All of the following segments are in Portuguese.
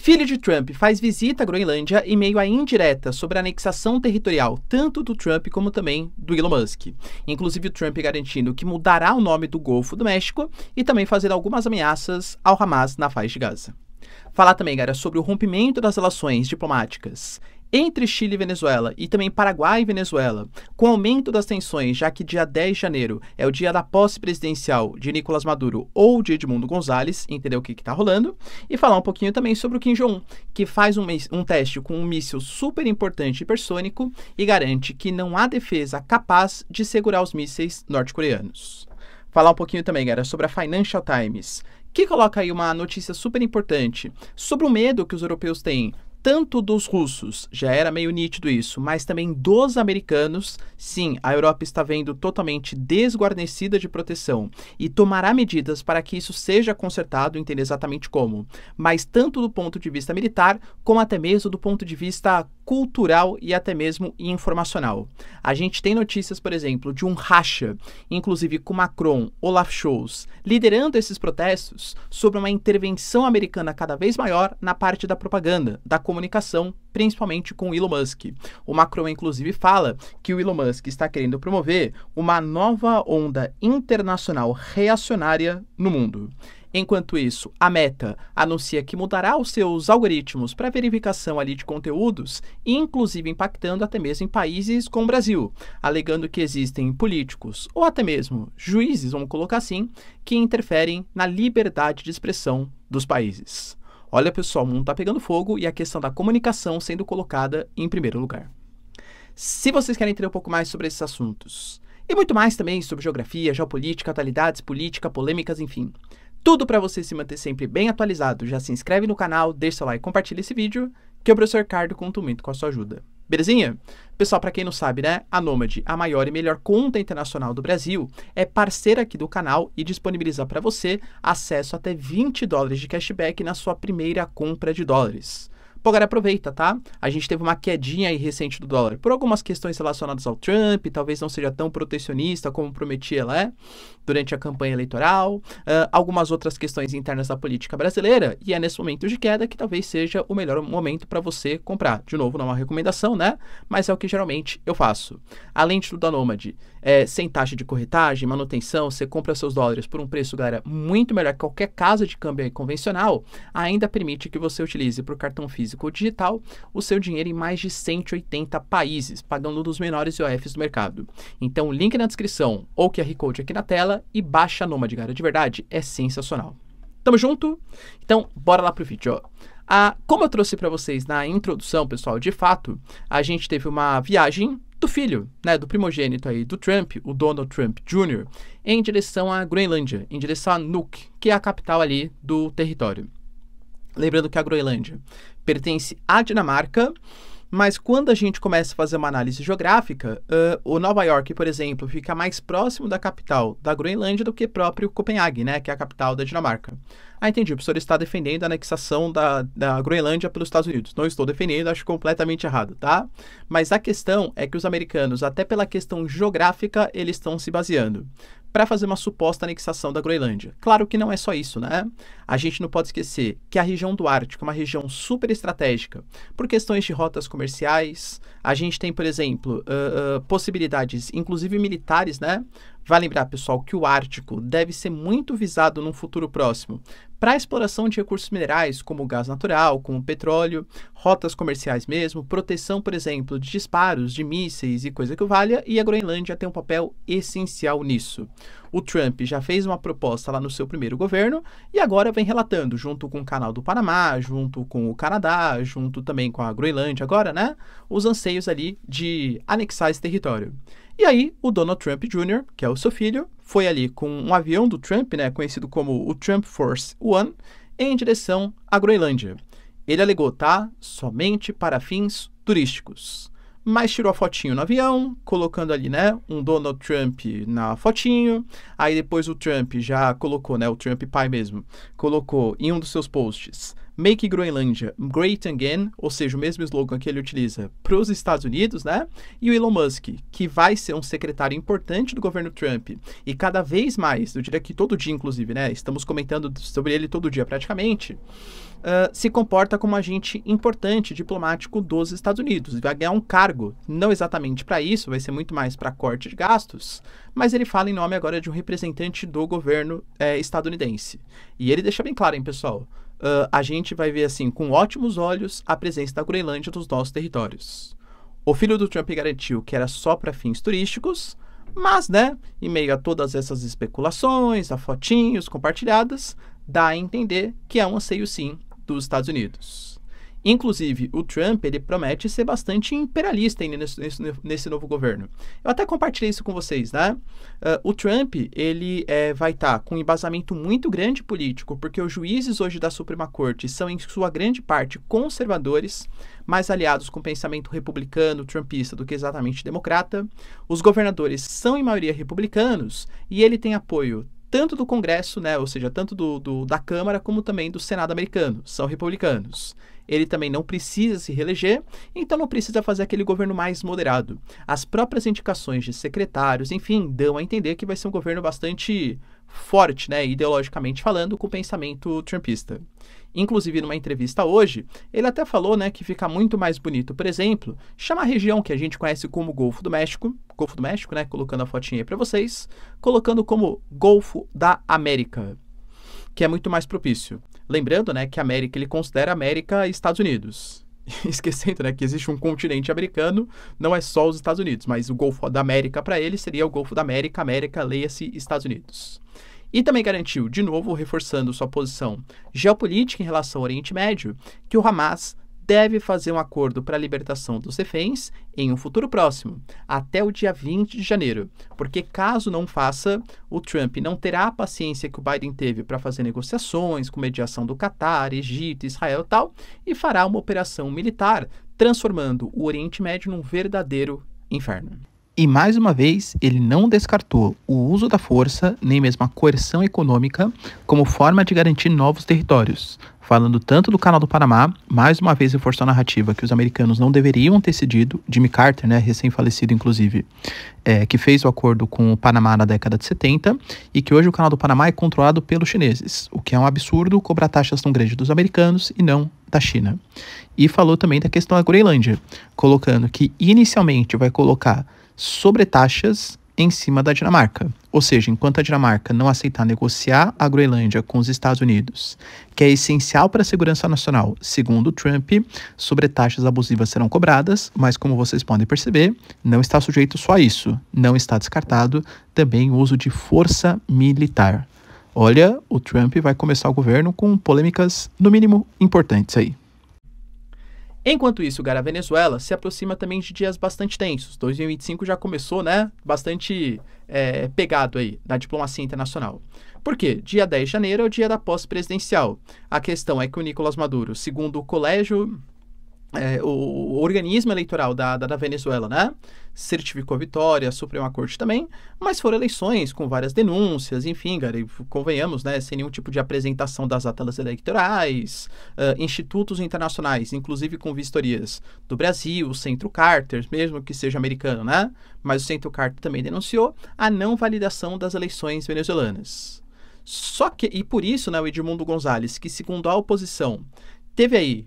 Filho de Trump faz visita à Groenlândia em meio à indireta sobre a anexação territorial tanto do Trump como também do Elon Musk. Inclusive o Trump garantindo que mudará o nome do Golfo do México e também fazendo algumas ameaças ao Hamas na faixa de Gaza. Falar também, galera, sobre o rompimento das relações diplomáticas entre Chile e Venezuela e também Paraguai e Venezuela, com o aumento das tensões, já que dia 10 de janeiro é o dia da posse presidencial de Nicolás Maduro ou de Edmundo González, entender o que está rolando, e falar um pouquinho também sobre o Kim Jong-un, que faz um teste com um míssil super importante e hipersônico e garante que não há defesa capaz de segurar os mísseis norte-coreanos. Falar um pouquinho também, galera, sobre a Financial Times, que coloca aí uma notícia super importante sobre o medo que os europeus têm, tanto dos russos, já era meio nítido isso, mas também dos americanos. Sim, a Europa está vendo totalmente desguarnecida de proteção e tomará medidas para que isso seja consertado, entender exatamente como, mas tanto do ponto de vista militar, como até mesmo do ponto de vista cultural e até mesmo informacional. A gente tem notícias, por exemplo, de um racha, inclusive com Macron, Olaf Scholz, liderando esses protestos sobre uma intervenção americana cada vez maior na parte da propaganda, da comunicação, principalmente com o Elon Musk. O Macron, inclusive, fala que o Elon Musk está querendo promover uma nova onda internacional reacionária no mundo. Enquanto isso, a Meta anuncia que mudará os seus algoritmos para verificação ali de conteúdos, inclusive impactando até mesmo em países como o Brasil, alegando que existem políticos ou até mesmo juízes, vamos colocar assim, que interferem na liberdade de expressão dos países. Olha, pessoal, o mundo está pegando fogo e a questão da comunicação sendo colocada em primeiro lugar. Se vocês querem entender um pouco mais sobre esses assuntos, e muito mais também sobre geografia, geopolítica, atualidades, política, polêmicas, enfim, tudo para você se manter sempre bem atualizado, já se inscreve no canal, deixa seu like e compartilha esse vídeo, que o professor Ricardo conta muito com a sua ajuda. Belezinha? Pessoal, para quem não sabe, né, a Nomad, a maior e melhor conta internacional do Brasil, é parceira aqui do canal e disponibiliza para você acesso a até $20 de cashback na sua primeira compra de dólares. Pô, agora aproveita, tá? A gente teve uma quedinha aí recente do dólar por algumas questões relacionadas ao Trump, talvez não seja tão protecionista como prometia, né, durante a campanha eleitoral, algumas outras questões internas da política brasileira, e é nesse momento de queda que talvez seja o melhor momento para você comprar. De novo, não é uma recomendação, né, mas é o que geralmente eu faço. Além de tudo, a Nomad, sem taxa de corretagem, manutenção, você compra seus dólares por um preço, galera, muito melhor que qualquer casa de câmbio aí convencional, ainda permite que você utilize por cartão físico ou digital o seu dinheiro em mais de 180 países, pagando um dos menores IOFs do mercado. Então, link na descrição ou QR Code aqui na tela e baixa a Nomad, galera, de verdade, é sensacional. Tamo junto? Então, bora lá pro vídeo, ó. Como eu trouxe para vocês na introdução, pessoal, de fato, a gente teve uma viagem do filho, né, do primogênito aí do Trump, o Donald Trump Jr., em direção à Groenlândia, em direção a Nuuk, que é a capital ali do território. Lembrando que a Groenlândia pertence à Dinamarca, mas quando a gente começa a fazer uma análise geográfica, o Nova York, por exemplo, fica mais próximo da capital da Groenlândia do que próprio Copenhague, né, que é a capital da Dinamarca. Entendi, o professor está defendendo a anexação da Groenlândia pelos Estados Unidos. Não estou defendendo, acho completamente errado, tá? Mas a questão é que os americanos, até pela questão geográfica, eles estão se baseando para fazer uma suposta anexação da Groenlândia. Claro que não é só isso, né? A gente não pode esquecer que a região do Ártico é uma região super estratégica por questões de rotas comerciais. A gente tem, por exemplo, possibilidades, inclusive militares, né? Vai lembrar, pessoal, que o Ártico deve ser muito visado num futuro próximo para a exploração de recursos minerais, como gás natural, como petróleo, rotas comerciais mesmo, proteção, por exemplo, de disparos, de mísseis e coisa que o valha, e a Groenlândia tem um papel essencial nisso. O Trump já fez uma proposta lá no seu primeiro governo e agora vem relatando, junto com o Canal do Panamá, junto com o Canadá, junto também com a Groenlândia agora, né, os anseios ali de anexar esse território. E aí, o Donald Trump Jr., que é o seu filho, foi ali com um avião do Trump, né, conhecido como o Trump Force One, em direção à Groenlândia. Ele alegou, tá, somente para fins turísticos. Mas tirou a fotinho no avião, colocando ali, né, um Donald Trump na fotinho. Aí depois o Trump já colocou, né, o Trump pai mesmo, colocou em um dos seus posts, Make Groenlandia Great Again, ou seja, o mesmo slogan que ele utiliza para os Estados Unidos, né? E o Elon Musk, que vai ser um secretário importante do governo Trump e cada vez mais, eu diria que todo dia, inclusive, né? Estamos comentando sobre ele todo dia praticamente. se comporta como agente importante diplomático dos Estados Unidos. Vai ganhar um cargo, não exatamente para isso, vai ser muito mais para corte de gastos, mas ele fala em nome agora de um representante do governo estadunidense. E ele deixa bem claro, hein, pessoal? A gente vai ver, assim, com ótimos olhos a presença da Groenlândia nos nossos territórios. O filho do Trump garantiu que era só para fins turísticos, mas, né, em meio a todas essas especulações, a fotinhos compartilhadas, dá a entender que é um anseio, sim, dos Estados Unidos. Inclusive, o Trump, ele promete ser bastante imperialista ainda nesse novo governo. Eu até compartilhei isso com vocês, né? O Trump, ele vai estar com um embasamento muito grande político, porque os juízes hoje da Suprema Corte são, em sua grande parte, conservadores, mais aliados com o pensamento republicano, trumpista, do que exatamente democrata. Os governadores são, em maioria, republicanos, e ele tem apoio tanto do Congresso, né, ou seja, tanto da Câmara, como também do Senado americano, são republicanos. Ele também não precisa se reeleger, então não precisa fazer aquele governo mais moderado. As próprias indicações de secretários, enfim, dão a entender que vai ser um governo bastante forte, né, ideologicamente falando, com pensamento trumpista. Inclusive, numa entrevista hoje, ele até falou, né, que fica muito mais bonito, por exemplo, chamar a região que a gente conhece como Golfo do México, né, colocando a fotinha aí para vocês, colocando como Golfo da América, que é muito mais propício. Lembrando, né, que a América, ele considera a América Estados Unidos. Esquecendo, né, que existe um continente americano, não é só os Estados Unidos, mas o Golfo da América para ele seria o Golfo da América, América, leia-se Estados Unidos. E também garantiu, de novo, reforçando sua posição geopolítica em relação ao Oriente Médio, que o Hamas deve fazer um acordo para a libertação dos reféns em um futuro próximo, até o dia 20 de janeiro, porque caso não faça, o Trump não terá a paciência que o Biden teve para fazer negociações com mediação do Catar, Egito, Israel e tal, e fará uma operação militar, transformando o Oriente Médio num verdadeiro inferno. E mais uma vez, ele não descartou o uso da força, nem mesmo a coerção econômica, como forma de garantir novos territórios. Falando tanto do Canal do Panamá, mais uma vez reforçou a narrativa que os americanos não deveriam ter cedido, Jimmy Carter, né, recém-falecido inclusive, que fez o acordo com o Panamá na década de 70, e que hoje o Canal do Panamá é controlado pelos chineses, o que é um absurdo cobrar taxas tão grandes dos americanos e não da China. E falou também da questão da Groenlândia, colocando que inicialmente vai colocar sobretaxas em cima da Dinamarca. Ou seja, enquanto a Dinamarca não aceitar negociar a Groenlândia com os Estados Unidos, que é essencial para a segurança nacional, segundo Trump, sobretaxas abusivas serão cobradas, mas como vocês podem perceber, não está sujeito só a isso. Não está descartado também o uso de força militar. Olha, o Trump vai começar o governo com polêmicas, no mínimo, importantes aí. Enquanto isso, a Venezuela se aproxima também de dias bastante tensos. 2025 já começou, né? Bastante pegado aí na diplomacia internacional. Por quê? Dia 10 de janeiro é o dia da posse presidencial. A questão é que o Nicolás Maduro, segundo o colégio, o organismo eleitoral da Venezuela, né, certificou a vitória, a Suprema Corte também, mas foram eleições com várias denúncias, enfim, cara, convenhamos, né, sem nenhum tipo de apresentação das atas eleitorais, institutos internacionais, inclusive com vistorias do Brasil, o Centro Carter, mesmo que seja americano, né, mas o Centro Carter também denunciou a não validação das eleições venezuelanas. Só que, e por isso, né, o Edmundo Gonzalez, que segundo a oposição, teve aí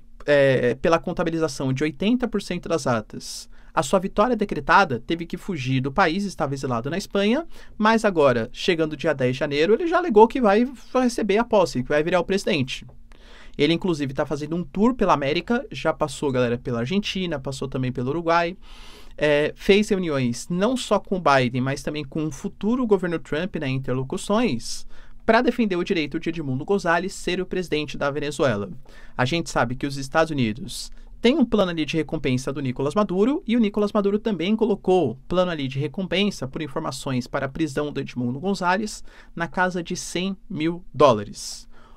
pela contabilização de 80% das atas, a sua vitória decretada, teve que fugir do país, estava exilado na Espanha, mas agora, chegando dia 10 de janeiro, ele já alegou que vai receber a posse, que vai virar o presidente. Ele, inclusive, está fazendo um tour pela América, já passou, galera, pela Argentina, passou também pelo Uruguai, fez reuniões não só com o Biden, mas também com o futuro governo Trump, né, interlocuções, para defender o direito de Edmundo Gonzalez ser o presidente da Venezuela. A gente sabe que os Estados Unidos têm um plano ali de recompensa do Nicolás Maduro, e o Nicolás Maduro também colocou plano ali de recompensa por informações para a prisão do Edmundo Gonzalez na casa de $100 mil.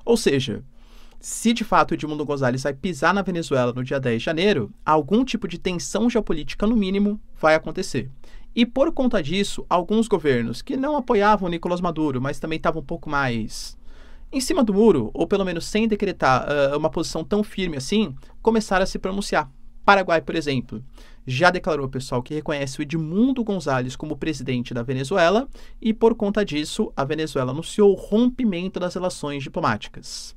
Ou seja, se de fato o Edmundo Gonzalez vai pisar na Venezuela no dia 10 de janeiro, algum tipo de tensão geopolítica, no mínimo, vai acontecer. E por conta disso, alguns governos que não apoiavam Nicolás Maduro, mas também estavam um pouco mais em cima do muro, ou pelo menos sem decretar uma posição tão firme assim, começaram a se pronunciar. Paraguai, por exemplo, já declarou, pessoal, que reconhece o Edmundo Gonzalez como presidente da Venezuela, e por conta disso, a Venezuela anunciou o rompimento das relações diplomáticas.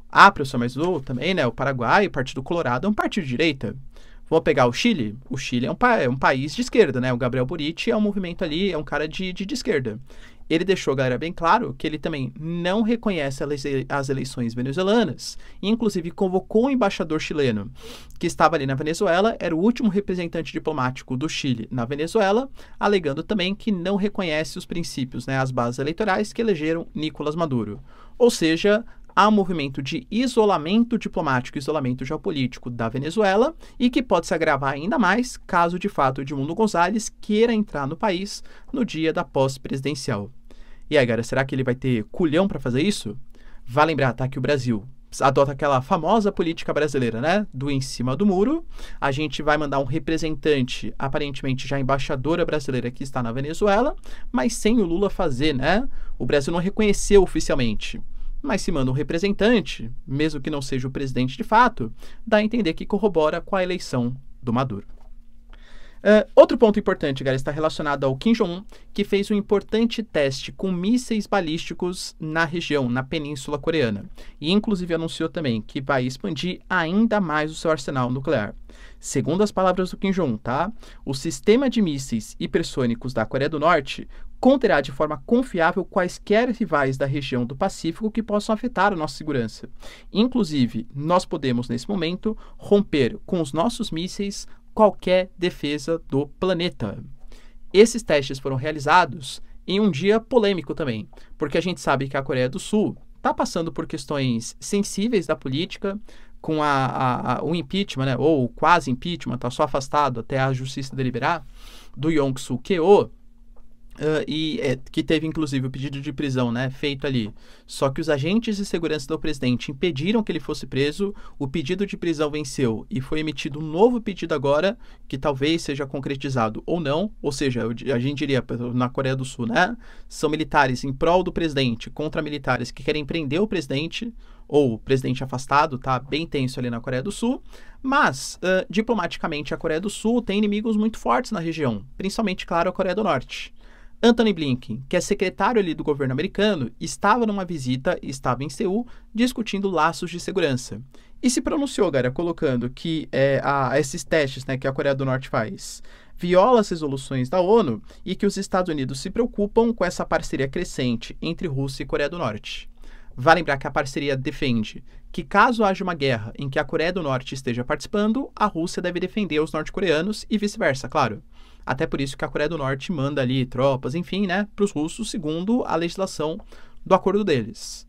Para o seu mais sul também, né, o Paraguai, o Partido Colorado é um partido de direita. Vamos pegar o Chile? O Chile é um país de esquerda, né? O Gabriel Boric é um movimento ali, é um cara de esquerda. Ele deixou a galera bem claro que ele também não reconhece as eleições venezuelanas e, inclusive, convocou um embaixador chileno que estava ali na Venezuela, era o último representante diplomático do Chile na Venezuela, alegando também que não reconhece os princípios, né, as bases eleitorais que elegeram Nicolás Maduro. Ou seja, há um movimento de isolamento diplomático, isolamento geopolítico da Venezuela e que pode se agravar ainda mais caso, de fato, Edmundo González queira entrar no país no dia da posse presidencial. E aí, galera, será que ele vai ter culhão para fazer isso? Vale lembrar, tá, que o Brasil adota aquela famosa política brasileira, né, do em cima do muro. A gente vai mandar um representante, aparentemente já embaixadora brasileira que está na Venezuela, mas sem o Lula fazer, né? O Brasil não reconheceu oficialmente. Mas se manda um representante, mesmo que não seja o presidente de fato, dá a entender que corrobora com a eleição do Maduro. Outro ponto importante, galera, está relacionado ao Kim Jong-un, que fez um importante teste com mísseis balísticos na região, na Península Coreana. E, inclusive, anunciou também que vai expandir ainda mais o seu arsenal nuclear. Segundo as palavras do Kim Jong-un, tá? O sistema de mísseis hipersônicos da Coreia do Norte conterá de forma confiável quaisquer rivais da região do Pacífico que possam afetar a nossa segurança. Inclusive, nós podemos, nesse momento, romper com os nossos mísseis qualquer defesa do planeta. Esses testes foram realizados em um dia polêmico também, porque a gente sabe que a Coreia do Sul está passando por questões sensíveis da política, com o impeachment, né, ou quase impeachment, está só afastado até a justiça deliberar, do Young-suk Yeol, que teve inclusive o pedido de prisão, né, feito ali. Só que os agentes de segurança do presidente impediram que ele fosse preso, o pedido de prisão venceu e foi emitido um novo pedido agora, que talvez seja concretizado ou não, ou seja, a gente diria na Coreia do Sul, né, são militares em prol do presidente contra militares que querem prender o presidente, ou o presidente afastado, tá bem tenso ali na Coreia do Sul, mas diplomaticamente a Coreia do Sul tem inimigos muito fortes na região, principalmente, claro, a Coreia do Norte. Antony Blinken, que é secretário ali do governo americano, estava numa visita, estava em Seul, discutindo laços de segurança. E se pronunciou, galera, colocando que esses testes, né, que a Coreia do Norte faz viola as resoluções da ONU e que os Estados Unidos se preocupam com essa parceria crescente entre Rússia e Coreia do Norte. Vale lembrar que a parceria defende que, caso haja uma guerra em que a Coreia do Norte esteja participando, a Rússia deve defender os norte-coreanos e vice-versa, claro. Até por isso que a Coreia do Norte manda ali tropas, enfim, né, para os russos, segundo a legislação do acordo deles.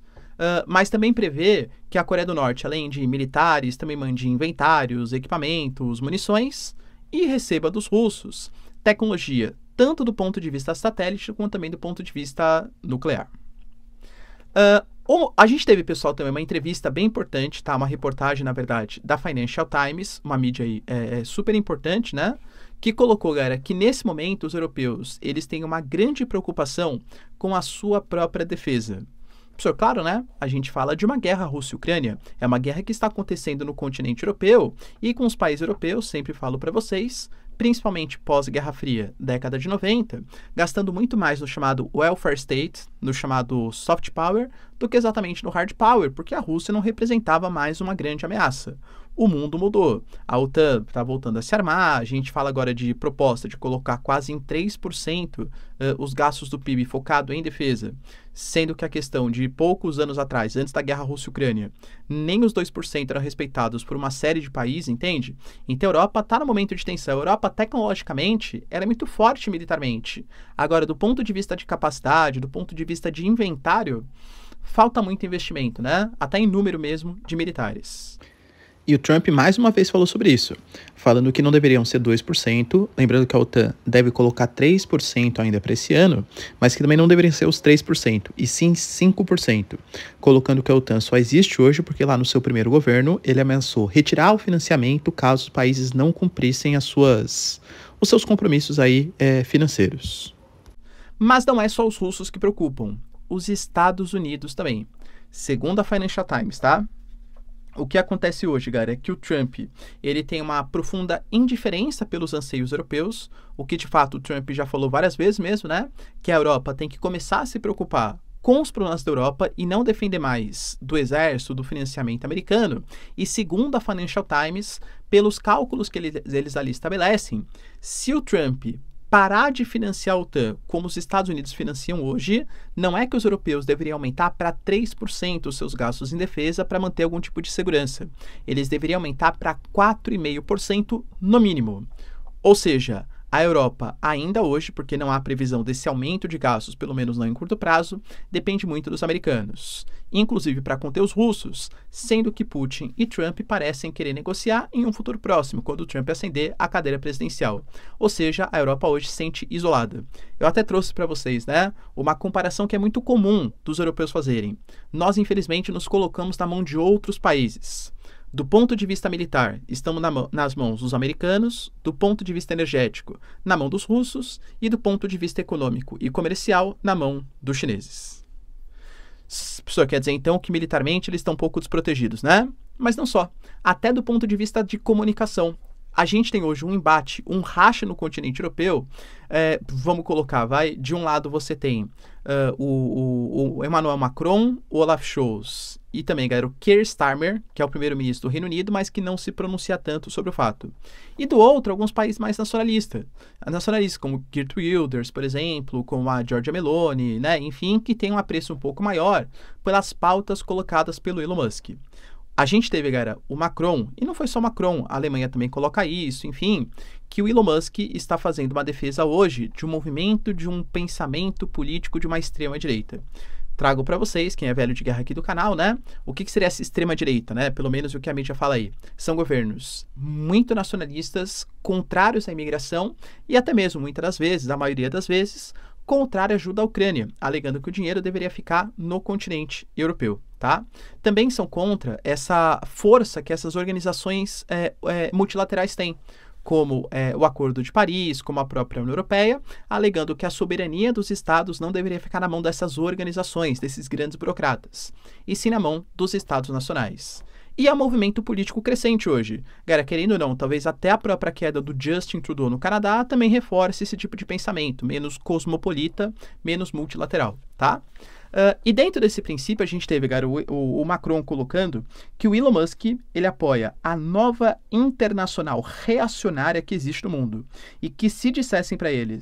Mas também prevê que a Coreia do Norte, além de militares, também mande inventários, equipamentos, munições e receba dos russos tecnologia, tanto do ponto de vista satélite, quanto também do ponto de vista nuclear. A gente teve, pessoal, também uma entrevista bem importante, tá? Uma reportagem, na verdade, da Financial Times, uma mídia aí super importante, né? Que colocou, galera, que nesse momento os europeus, eles têm uma grande preocupação com a sua própria defesa. Professor, claro, né? A gente fala de uma guerra Rússia-Ucrânia. É uma guerra que está acontecendo no continente europeu e com os países europeus, sempre falo para vocês, principalmente pós-Guerra Fria, década de 90, gastando muito mais no chamado welfare state, no chamado soft power, do que exatamente no hard power, porque a Rússia não representava mais uma grande ameaça. O mundo mudou. A OTAN está voltando a se armar, a gente fala agora de proposta de colocar quase em 3% os gastos do PIB focado em defesa, sendo que a questão de poucos anos atrás, antes da guerra Rússia-Ucrânia, nem os 2% eram respeitados por uma série de países, entende? Então a Europa está no momento de tensão. A Europa, tecnologicamente, ela é muito forte militarmente. Agora, do ponto de vista de capacidade, do ponto de vista de inventário, falta muito investimento, né? Até em número mesmo de militares. E o Trump mais uma vez falou sobre isso, falando que não deveriam ser 2%, lembrando que a OTAN deve colocar 3% ainda para esse ano, mas que também não deveriam ser os 3%, e sim 5%, colocando que a OTAN só existe hoje porque lá no seu primeiro governo ele ameaçou retirar o financiamento caso os países não cumprissem os seus compromissos aí financeiros. Mas não é só os russos que preocupam, os Estados Unidos também. Segundo a Financial Times, tá? O que acontece hoje, galera, é que o Trump, ele tem uma profunda indiferença pelos anseios europeus, o que de fato o Trump já falou várias vezes mesmo, né? Que a Europa tem que começar a se preocupar com os problemas da Europa e não depender mais do exército, do financiamento americano. E segundo a Financial Times, pelos cálculos que eles ali estabelecem, se o Trump parar de financiar a OTAN como os Estados Unidos financiam hoje, não é que os europeus deveriam aumentar para 3% os seus gastos em defesa para manter algum tipo de segurança. Eles deveriam aumentar para 4,5% no mínimo. Ou seja, a Europa, ainda hoje, porque não há previsão desse aumento de gastos, pelo menos não em curto prazo, depende muito dos americanos, inclusive para conter os russos, sendo que Putin e Trump parecem querer negociar em um futuro próximo, quando Trump ascender à cadeira presidencial. Ou seja, a Europa hoje se sente isolada. Eu até trouxe para vocês, né, uma comparação que é muito comum dos europeus fazerem. Nós, infelizmente, nos colocamos na mão de outros países. Do ponto de vista militar, estamos nas mãos dos americanos, do ponto de vista energético, na mão dos russos, e do ponto de vista econômico e comercial, na mão dos chineses. Isso quer dizer, então, que militarmente eles estão um pouco desprotegidos, né? Mas não só. Até do ponto de vista de comunicação. A gente tem hoje um embate, um racha no continente europeu. Vamos colocar, de um lado você tem o Emmanuel Macron, o Olaf Scholz e também, galera, o Keir Starmer, que é o primeiro-ministro do Reino Unido, mas que não se pronuncia tanto sobre o fato. E do outro, alguns países mais nacionalistas, como Geert Wilders, por exemplo, como a Giorgia Meloni, né? Enfim, que tem um apreço um pouco maior pelas pautas colocadas pelo Elon Musk. A gente teve, galera, o Macron, e não foi só o Macron, a Alemanha também coloca isso, enfim, que o Elon Musk está fazendo uma defesa hoje de um movimento, de um pensamento político de uma extrema-direita. Trago para vocês, quem é velho de guerra aqui do canal, né? O que seria essa extrema-direita, né? Pelo menos o que a mídia fala aí. São governos muito nacionalistas, contrários à imigração e até mesmo, muitas das vezes, a maioria das vezes, contrária à ajuda à Ucrânia, alegando que o dinheiro deveria ficar no continente europeu, tá? Também são contra essa força que essas organizações multilaterais têm, como o Acordo de Paris, como a própria União Europeia, alegando que a soberania dos estados não deveria ficar na mão dessas organizações, desses grandes burocratas, e sim na mão dos estados nacionais. E é um movimento político crescente hoje. Galera, querendo ou não, talvez até a própria queda do Justin Trudeau no Canadá também reforce esse tipo de pensamento, menos cosmopolita, menos multilateral, tá? E dentro desse princípio, a gente teve, galera, o Macron colocando que o Elon Musk, ele apoia a nova internacional reacionária que existe no mundo. E que se dissessem para ele,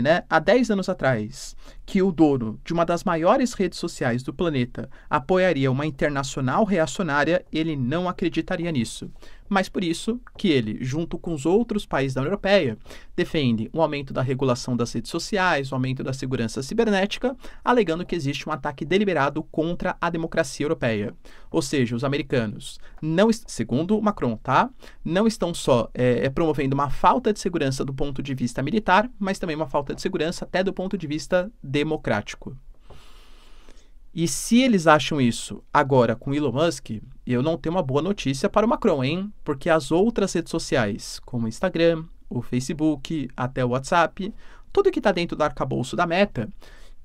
né, há 10 anos atrás, que o dono de uma das maiores redes sociais do planeta apoiaria uma internacional reacionária, ele não acreditaria nisso. Mas por isso que ele, junto com os outros países da União Europeia, defende um aumento da regulação das redes sociais, um aumento da segurança cibernética, alegando que existe um ataque deliberado contra a democracia europeia. Ou seja, os americanos, segundo o Macron, tá? Não estão só promovendo uma falta de segurança do ponto de vista militar, mas também uma falta de segurança até do ponto de vista democrático. E se eles acham isso agora com Elon Musk, eu não tenho uma boa notícia para o Macron, hein? Porque as outras redes sociais, como o Instagram, o Facebook, até o WhatsApp, tudo que está dentro do arcabouço da Meta,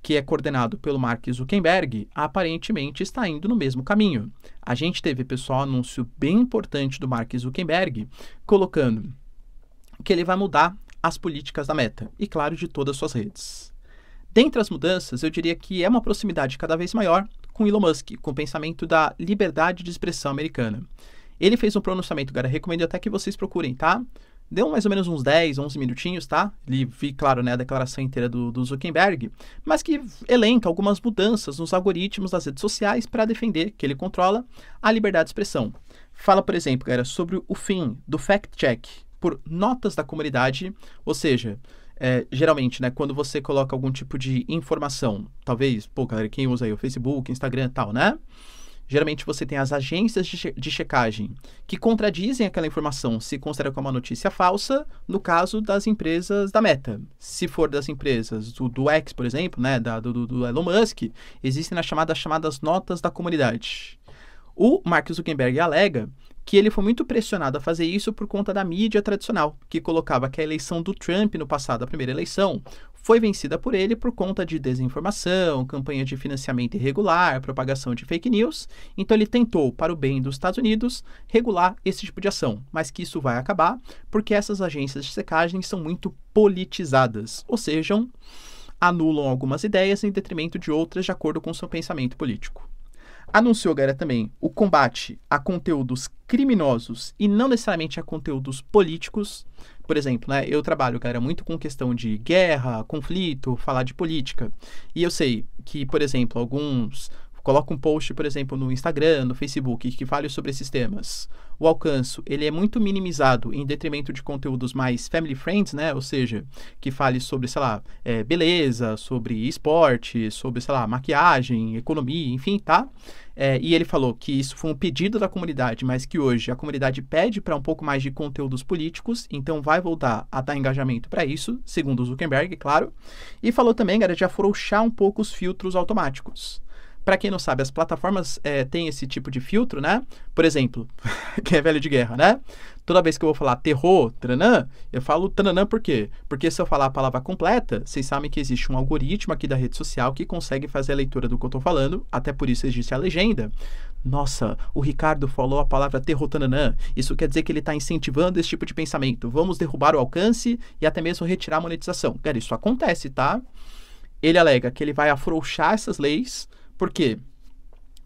que é coordenado pelo Mark Zuckerberg, aparentemente está indo no mesmo caminho. A gente teve, pessoal, um anúncio bem importante do Mark Zuckerberg, colocando que ele vai mudar as políticas da Meta, e claro, de todas as suas redes. Dentre as mudanças, eu diria que é uma proximidade cada vez maior com Elon Musk, com o pensamento da liberdade de expressão americana. Ele fez um pronunciamento, galera, recomendo até que vocês procurem, tá? Deu mais ou menos uns 10, 11 minutinhos, tá? Vi, claro, né, a declaração inteira do Zuckerberg, mas que elenca algumas mudanças nos algoritmos das redes sociais para defender, que ele controla, a liberdade de expressão. Fala, por exemplo, galera, sobre o fim do fact-check por notas da comunidade, ou seja, geralmente, né, quando você coloca algum tipo de informação, talvez, galera, quem usa aí o Facebook, Instagram e tal, né? Geralmente você tem as agências de checagem que contradizem aquela informação, se considera como uma notícia falsa, no caso das empresas da Meta. Se for das empresas do X, por exemplo, né, do Elon Musk, existem as chamadas notas da comunidade. O Mark Zuckerberg alega que ele foi muito pressionado a fazer isso por conta da mídia tradicional, que colocava que a eleição do Trump no passado, a primeira eleição, foi vencida por ele por conta de desinformação, campanha de financiamento irregular, propagação de fake news. Então ele tentou, para o bem dos Estados Unidos, regular esse tipo de ação, mas que isso vai acabar porque essas agências de checagem são muito politizadas, ou seja, anulam algumas ideias em detrimento de outras de acordo com seu pensamento político. Anunciou, galera, também o combate a conteúdos criminosos e não necessariamente a conteúdos políticos. Por exemplo, né, eu trabalho, galera, muito com questão de guerra, conflito, falar de política. E eu sei que, por exemplo, alguns colocam um post, por exemplo, no Instagram, no Facebook, que fale sobre esses temas. O alcance, ele é muito minimizado em detrimento de conteúdos mais family friends, né? Ou seja, que fale sobre, sei lá, beleza, sobre esporte, sobre, sei lá, maquiagem, economia, enfim, tá? E ele falou que isso foi um pedido da comunidade, mas que hoje a comunidade pede para um pouco mais de conteúdos políticos, então vai voltar a dar engajamento para isso, segundo o Zuckerberg, claro. E falou também, galera, de afrouxar um pouco os filtros automáticos. Para quem não sabe, as plataformas têm esse tipo de filtro, né? Por exemplo, quem é velho de guerra, né? Toda vez que eu vou falar terror, tranã, eu falo tranã por quê? Porque se eu falar a palavra completa, vocês sabem que existe um algoritmo aqui da rede social que consegue fazer a leitura do que eu tô falando, até por isso existe a legenda. Nossa, o Ricardo falou a palavra terror, tananã. Isso quer dizer que ele está incentivando esse tipo de pensamento. Vamos derrubar o alcance e até mesmo retirar a monetização. Cara, isso acontece, tá? Ele alega que ele vai afrouxar essas leis. Por quê?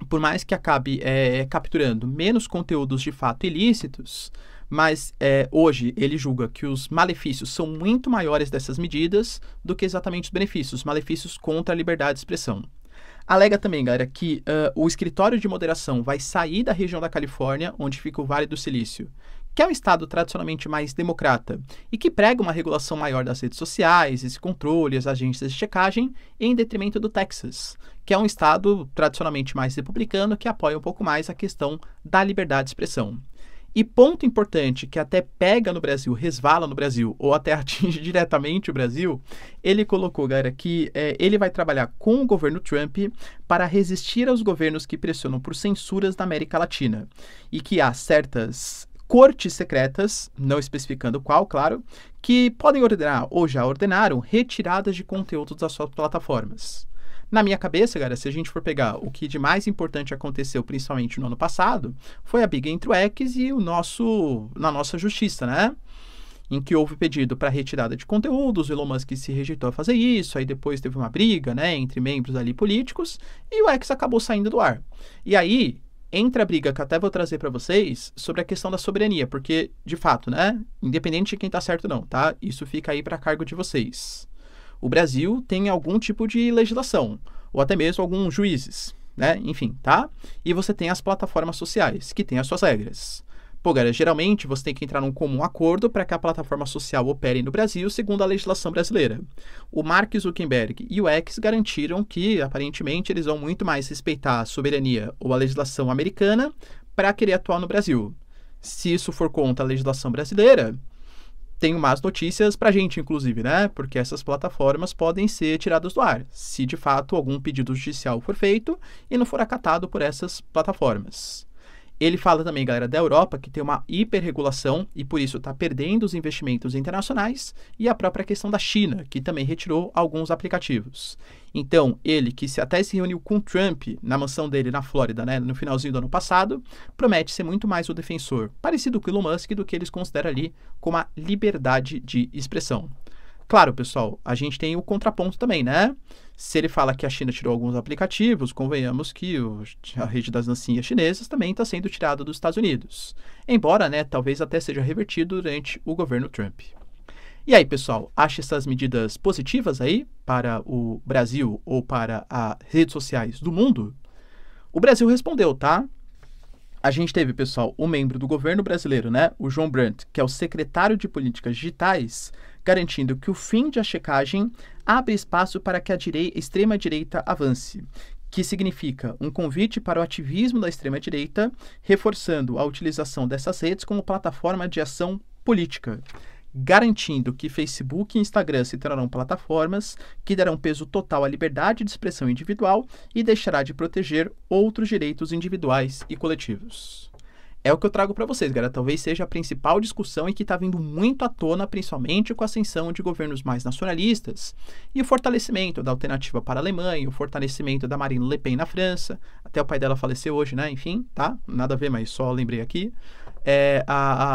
Por mais que acabe capturando menos conteúdos de fato ilícitos, mas hoje ele julga que os malefícios são muito maiores dessas medidas do que exatamente os benefícios, malefícios contra a liberdade de expressão. Alega também, galera, que o escritório de moderação vai sair da região da Califórnia, onde fica o Vale do Silício, que é um estado tradicionalmente mais democrata e que prega uma regulação maior das redes sociais, esse controle, as agências de checagem, em detrimento do Texas, que é um estado tradicionalmente mais republicano que apoia um pouco mais a questão da liberdade de expressão. E ponto importante que até pega no Brasil, resvala no Brasil ou até atinge diretamente o Brasil, ele colocou, galera, que ele vai trabalhar com o governo Trump para resistir aos governos que pressionam por censuras na América Latina e que há certas cortes secretas, não especificando qual, claro, que podem ordenar ou já ordenaram retiradas de conteúdos das suas plataformas. Na minha cabeça, galera, se a gente for pegar o que de mais importante aconteceu, principalmente no ano passado, foi a briga entre o X e na nossa justiça, né? Em que houve pedido para retirada de conteúdos, o Elon Musk se rejeitou a fazer isso, aí depois teve uma briga, né, entre membros ali políticos, e o X acabou saindo do ar. E aí entra a briga que eu até vou trazer para vocês sobre a questão da soberania, porque, de fato, né, independente de quem tá certo ou não, tá? Isso fica aí para cargo de vocês. O Brasil tem algum tipo de legislação, ou até mesmo alguns juízes, né? Enfim, tá? E você tem as plataformas sociais, que têm as suas regras. Pô, galera, geralmente você tem que entrar num comum acordo para que a plataforma social opere no Brasil segundo a legislação brasileira. O Mark Zuckerberg e o X garantiram que, aparentemente, eles vão muito mais respeitar a soberania ou a legislação americana para querer atuar no Brasil. Se isso for contra a legislação brasileira, tenho más notícias pra gente, inclusive, né? Porque essas plataformas podem ser tiradas do ar, se de fato algum pedido judicial for feito e não for acatado por essas plataformas. Ele fala também, galera, da Europa, que tem uma hiperregulação e por isso está perdendo os investimentos internacionais, e a própria questão da China, que também retirou alguns aplicativos. Então, ele, que até se reuniu com Trump na mansão dele na Flórida, né, no finalzinho do ano passado, promete ser muito mais o defensor, parecido com o Elon Musk, do que eles consideram ali como a liberdade de expressão. Claro, pessoal, a gente tem o contraponto também, né? Se ele fala que a China tirou alguns aplicativos, convenhamos que a rede das dancinhas chinesas também está sendo tirada dos Estados Unidos. Embora, né, talvez até seja revertido durante o governo Trump. E aí, pessoal, acha essas medidas positivas aí para o Brasil ou para as redes sociais do mundo? O Brasil respondeu, tá? A gente teve, pessoal, um membro do governo brasileiro, né, o João Brandt, que é o secretário de Políticas Digitais, garantindo que o fim da checagem abre espaço para que a extrema-direita avance, que significa um convite para o ativismo da extrema-direita, reforçando a utilização dessas redes como plataforma de ação política, garantindo que Facebook e Instagram se tornarão plataformas que darão peso total à liberdade de expressão individual e deixará de proteger outros direitos individuais e coletivos. É o que eu trago para vocês, galera. Talvez seja a principal discussão e que está vindo muito à tona, principalmente com a ascensão de governos mais nacionalistas e o fortalecimento da alternativa para a Alemanha, o fortalecimento da Marine Le Pen na França. Até o pai dela faleceu hoje, né? Enfim, tá? Nada a ver, mas só lembrei aqui.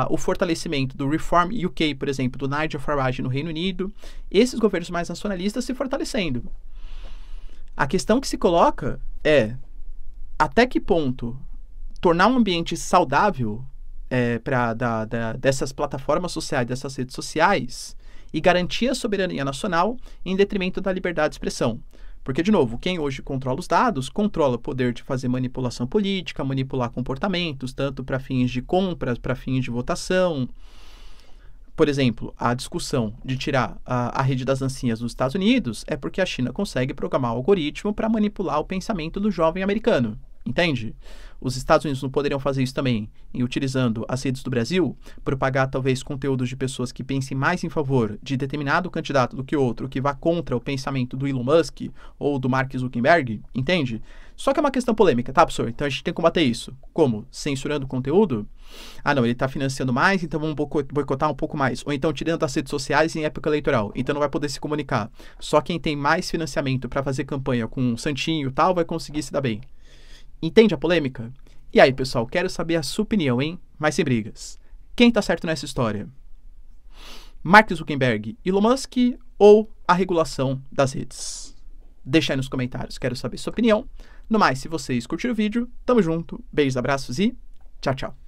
o fortalecimento do Reform UK, por exemplo, do Nigel Farage no Reino Unido, esses governos mais nacionalistas se fortalecendo. A questão que se coloca é até que ponto tornar um ambiente saudável dessas plataformas sociais, dessas redes sociais, e garantir a soberania nacional em detrimento da liberdade de expressão. Porque, de novo, quem hoje controla os dados, controla o poder de fazer manipulação política, manipular comportamentos, tanto para fins de compras, para fins de votação. Por exemplo, a discussão de tirar a rede das dancinhas dos Estados Unidos é porque a China consegue programar o algoritmo para manipular o pensamento do jovem americano. Entende? Os Estados Unidos não poderiam fazer isso também, utilizando as redes do Brasil, propagar talvez conteúdos de pessoas que pensem mais em favor de determinado candidato do que outro, que vá contra o pensamento do Elon Musk ou do Mark Zuckerberg, entende? Só que é uma questão polêmica, tá, professor? Então a gente tem que combater isso. Como? Censurando o conteúdo? Ah, não, ele está financiando mais, então vamos boicotar um pouco mais. Ou então tirando das redes sociais em época eleitoral, então não vai poder se comunicar. Só quem tem mais financiamento para fazer campanha com um santinho e tal vai conseguir se dar bem. Entende a polêmica? E aí, pessoal, quero saber a sua opinião, hein? Mas sem brigas. Quem tá certo nessa história? Mark Zuckerberg, Elon Musk ou a regulação das redes? Deixa aí nos comentários, quero saber sua opinião. No mais, se vocês curtiram o vídeo, tamo junto, beijos, abraços e tchau, tchau.